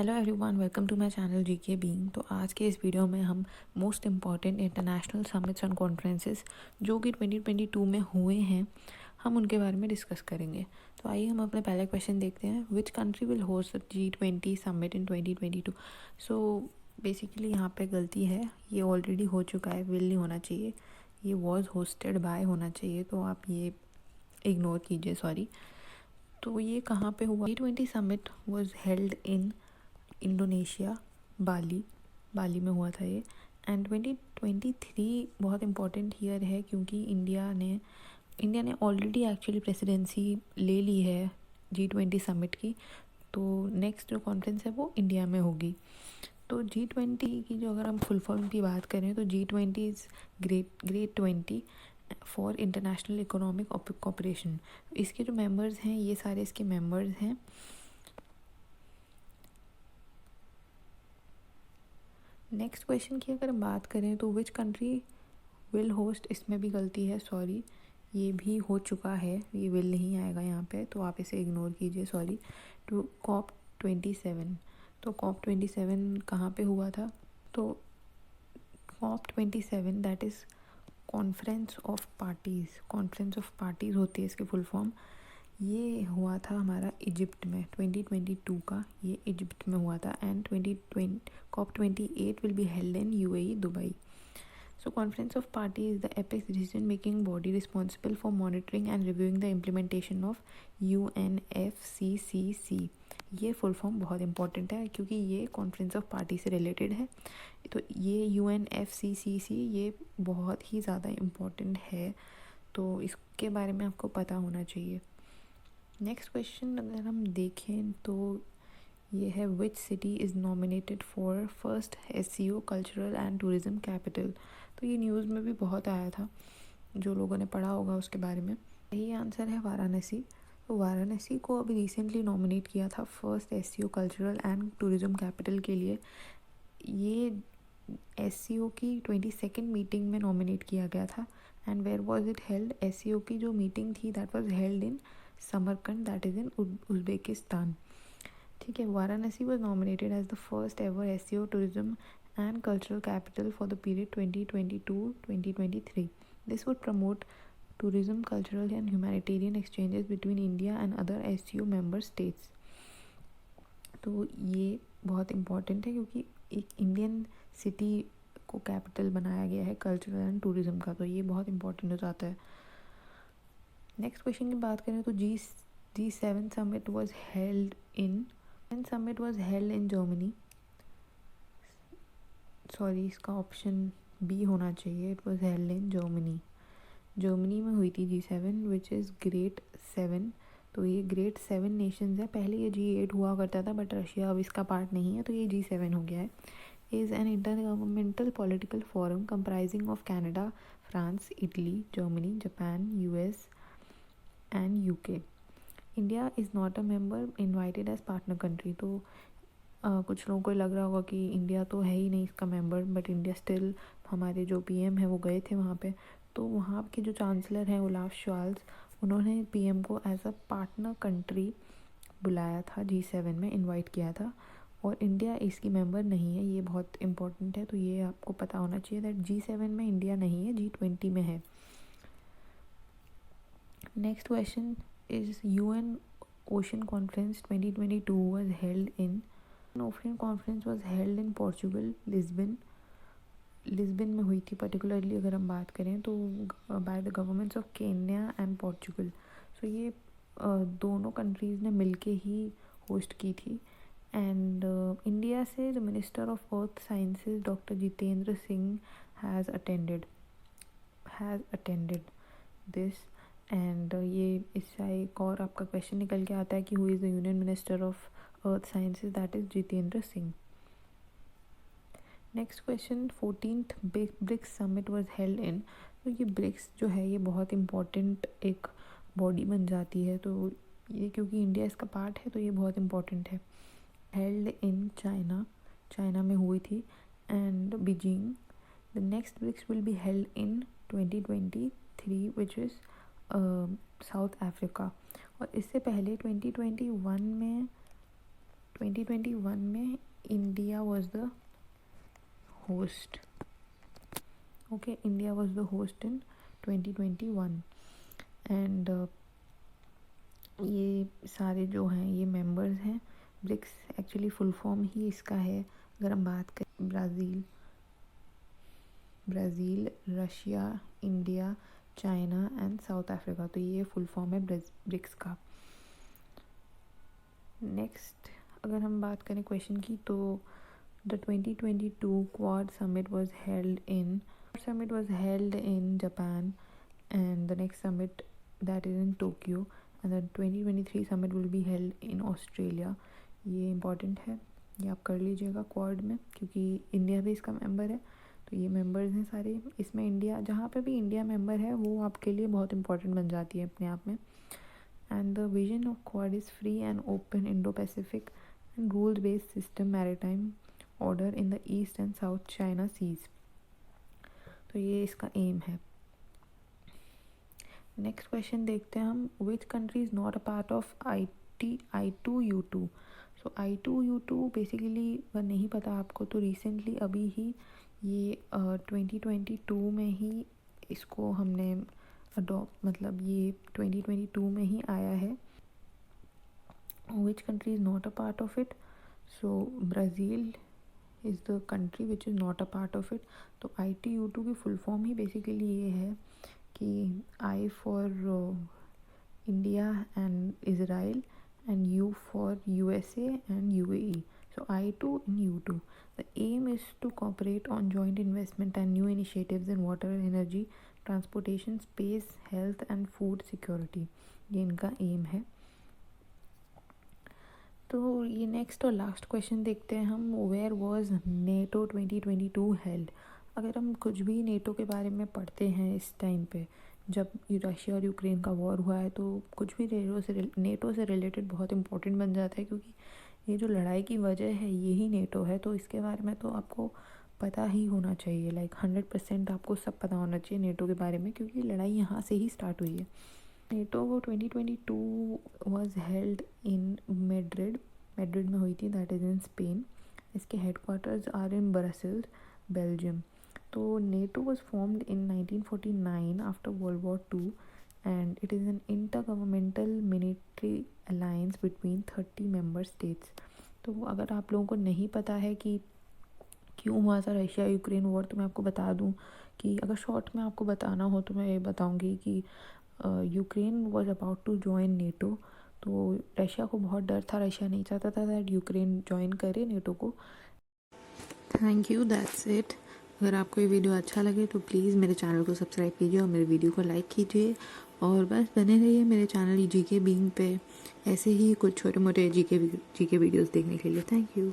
Hello everyone, welcome to my channel GK being. तो आज के इस वीडियो में हम most important international summits and conferences जो कि 2022 में हुए हैं, हम उनके बारे में डिस्कस करेंगे। तो आइए हम अपने पहले क्वेश्चन देखते हैं। Which country will host the G20 summit in 2022? So basically यहाँ पे गलती है, ये ऑलरेडी हो चुका है, विल नहीं होना चाहिए, ये वॉज होस्टेड बाय होना चाहिए, तो आप ये इग्नोर कीजिए, सॉरी। तो ये कहाँ पे हुआ? G20 summit was held in Indonesia, Bali में हुआ था ये। एंड 2023 बहुत इम्पोर्टेंट ईयर है क्योंकि इंडिया ने ऑलरेडी एक्चुअली प्रेसिडेंसी ले ली है G20 समिट की। तो नेक्स्ट जो कॉन्फ्रेंस है वो इंडिया में होगी। तो G20 की जो अगर हम फुल फॉर्म की बात करें तो G20 is great 20 for international economic cooperation. इसके जो मेंबर्स हैं, ये सारे इसके मेंबर्स हैं। नेक्स्ट क्वेश्चन की अगर हम बात करें तो विच कंट्री विल होस्ट, इसमें भी गलती है, सॉरी, ये भी हो चुका है, ये विल नहीं आएगा यहाँ पे, तो आप इसे इग्नोर कीजिए, सॉरी। To COP27। तो COP27 कहाँ पे हुआ था? तो COP27 that is conference of parties होती है इसकी फुल फॉर्म। ये हुआ था हमारा इजिप्ट में 2022 का, ये इजिप्ट में हुआ था। And 2020 COP28 will be held in UAE, Dubai. So Conference of Parties is the apex decision-making body responsible for monitoring and reviewing the implementation of UNFCCC। ये फुल फॉर्म बहुत इंपॉर्टेंट है क्योंकि ये कॉन्फ्रेंस ऑफ पार्टी से related है। तो ये UNFCCC ये बहुत ही ज़्यादा इम्पॉर्टेंट है, तो इसके बारे में आपको पता होना चाहिए। नेक्स्ट क्वेश्चन अगर हम देखें तो ये है which city is nominated for first SCO cultural and tourism capital. तो ये न्यूज़ में भी बहुत आया था, जो लोगों ने पढ़ा होगा उसके बारे में। यही आंसर है वाराणसी। तो वाराणसी को अभी रिसेंटली नॉमिनेट किया था first SCO cultural and tourism capital के लिए। ये SCO की 22nd मीटिंग में नॉमिनेट किया गया था। And where was it held? SCO की जो मीटिंग थी that was held in Samarkand, that is in Uzbekistan. ठीक है। Varanasi was nominated as the first ever SCO tourism and cultural capital for the period 2022-2023. This would promote tourism, cultural and humanitarian exchanges between India and other SCO member states. तो ये बहुत important है क्योंकि एक Indian city को capital बनाया गया है कल्चरल एंड टूरिज्म का, तो ये बहुत इम्पॉर्टेंट हो जाता है। नेक्स्ट क्वेश्चन की बात करें तो G7 summit was held in Germany. Sorry, इसका ऑप्शन बी होना चाहिए, it was held in Germany में हुई थी G7 विच इज़ ग्रेट 7। तो ये ग्रेट 7 नेशंस है। पहले ये G8 हुआ करता था बट रशिया अब इसका पार्ट नहीं है, तो ये G7 हो गया है। Is an intergovernmental political forum comprising of Canada, France, Italy, Germany, Japan, US and UK। India is not a member invited as partner country. तो कुछ लोगों को लग रहा होगा कि इंडिया तो है ही नहीं इसका मेंबर, बट इंडिया स्टिल, हमारे जो PM है वो गए थे वहाँ पे। तो वहाँ के जो चांसलर हैं ओलाफ शॉल्ज़, उन्होंने PM को एज अ पार्टनर कंट्री बुलाया था, G7 में इनवाइट किया था, और इंडिया इसकी मेंबर नहीं है। ये बहुत इंपॉर्टेंट है, तो ये आपको पता होना चाहिए दैट G7 में इंडिया नहीं है, G20 में है। Next question is UN ocean conference 2022 was held in ocean conference was held in Portugal, Lisbon में हुई थी। पर्टिकुलरली अगर हम बात करें तो by the governments of Kenya and Portugal. So ये दोनों कंट्रीज़ ने मिलके ही होस्ट की थी। एंड इंडिया से the minister of earth sciences doctor Jitendra Singh has attended this. And ये इससे एक और आपका क्वेश्चन निकल के आता है कि who is the union minister of earth sciences, that is Jitendra Singh. Next question, 14th BRICS summit was held in. तो ये ब्रिक्स जो है ये बहुत इम्पॉर्टेंट एक बॉडी बन जाती है, तो ये क्योंकि इंडिया इसका पार्ट है तो ये बहुत इम्पॉर्टेंट है। हेल्ड इन चाइना में हुई थी and Beijing. The next BRICS will be held in 2023 which is south Africa. और इससे पहले 2021 में 2021 में India was the host. Okay, India was the host in 2021 and ये सारे जो हैं ये मेंबर्स हैं. ब्रिक्स एक्चुअली फुल फॉर्म ही इसका है. अगर हम बात करें Brazil, Russia, India, China and south Africa, तो ये फुल फॉर्म है ब्रिक्स का. नेक्स्ट अगर हम बात करें क्वेश्चन की, तो the 2022 quad summit was held in Japan and the next summit that is in Tokyo and the 2023 summit will be held in Australia. ये इम्पॉर्टेंट है, ये आप कर लीजिएगा क्वाड में, क्योंकि इंडिया भी इसका मेंबर है. तो ये मेंबर्स हैं सारे. इसमें इंडिया, जहाँ पे भी इंडिया मेंबर है वो आपके लिए बहुत इंपॉर्टेंट बन जाती है अपने आप में. And the vision of Quad is free and open Indo Pacific and rules based system maritime order in the East and South China seas. तो ये इसका एम है. नेक्स्ट क्वेश्चन देखते हैं हम. Which country is not a part of I2U2. So I2U2 basically अगर नहीं पता आपको तो रिसेंटली अभी ही ये 2022 में ही इसको हमने अडॉप्ट, मतलब ये 2022 में ही आया है. Which country is not a part of it. So Brazil is the country which is not a part of it. तो I2U2 की फुल फॉर्म ही बेसिकली ये है कि I for India and Israel and U for USA and UAE. So I2 and U2. The aim is to cooperate on joint investment and new initiatives in water, energy, transportation, space, health and food security. ये इनका M है. तो ये next और last question देखते हैं हम. Where was NATO 2022 held. अगर हम कुछ भी नेटो के बारे में पढ़ते हैं इस टाइम पे, जब रशिया और यूक्रेन का वॉर हुआ है, तो कुछ भी नेटो से रिलेटेड बहुत इंपॉर्टेंट बन जाता है, क्योंकि ये जो लड़ाई की वजह है यही नेटो है. तो इसके बारे में तो आपको पता ही होना चाहिए, लाइक 100% आपको सब पता होना चाहिए नेटो के बारे में, क्योंकि लड़ाई यहाँ से ही स्टार्ट हुई है. NATO 2022 was held in Madrid में हुई थी, दैट इज़ इन स्पेन. इसके headquarters are in Brussels, Belgium. तो NATO was formed in 1949 after World War II and it is an intergovernmental military alliance between 30 member states. तो अगर आप लोगों को नहीं पता है कि क्यों हुआ था रशिया यूक्रेन वॉर, तो मैं आपको बता दूं कि अगर शॉर्ट में आपको बताना हो तो मैं ये बताऊंगी कि Ukraine was about to join NATO. तो रशिया को बहुत डर था, रशिया नहीं चाहता था दैट यूक्रेन ज्वाइन करे नेटो को. Thank you, that's it. अगर आपको ये वीडियो अच्छा लगे तो प्लीज़ मेरे चैनल को सब्सक्राइब कीजिए और मेरे वीडियो को लाइक कीजिए, और बस बने रहिए मेरे चैनल GK बीइंग पे ऐसे ही कुछ छोटे मोटे GK वीडियोस देखने के लिए. Thank you.